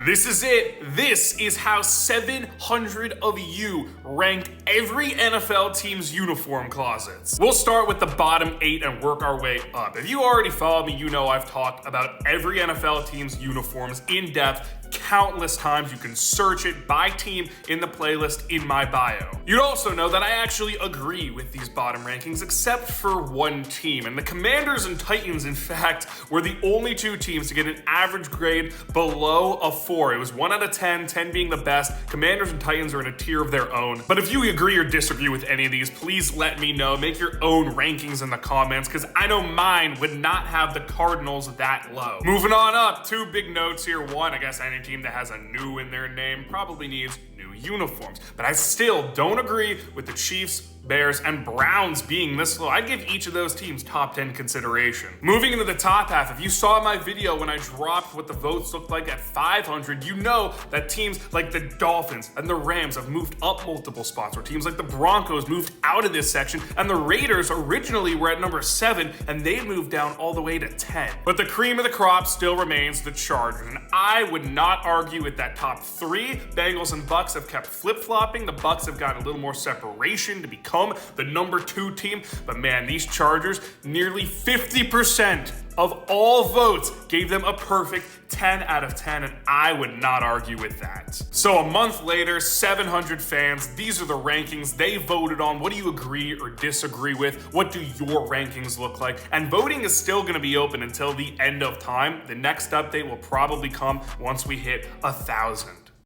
This is it. This is how 700 of you rank every NFL team's uniform closets. We'll start with the bottom 8 and work our way up. If you already follow me, you know I've talked about every NFL team's uniforms in depth countless times. You can search it by team in the playlist in my bio. You'd also know that I actually agree with these bottom rankings except for one team, and the Commanders and Titans, in fact, were the only two teams to get an average grade below a 4. It was 1 out of 10, 10 being the best. Commanders and Titans are in a tier of their own. But if you agree or disagree with any of these, please let me know. Make your own rankings in the comments, because I know mine would not have the Cardinals that low. Moving on up, two big notes here. One, I guess any team that has a new in their name probably needs new uniforms, but I still don't agree with the Chiefs, Bears, and Browns being this low. I'd give each of those teams top 10 consideration. Moving into the top half, if you saw my video when I dropped what the votes looked like at 500, you know that teams like the Dolphins and the Rams have moved up multiple spots, or teams like the Broncos moved out of this section, and the Raiders originally were at number 7, and they moved down all the way to 10. But the cream of the crop still remains the Chargers, and I would not argue with that top 3. Bengals and Bucks have kept flip-flopping. The Bucks have gotten a little more separation to become the number 2 team, but man, these Chargers, nearly 50% of all votes gave them a perfect 10 out of 10, and I would not argue with that. So a month later, 700 fans, these are the rankings they voted on. What do you agree or disagree with? What do your rankings look like? And voting is still gonna be open until the end of time. The next update will probably come once we hit 1,000.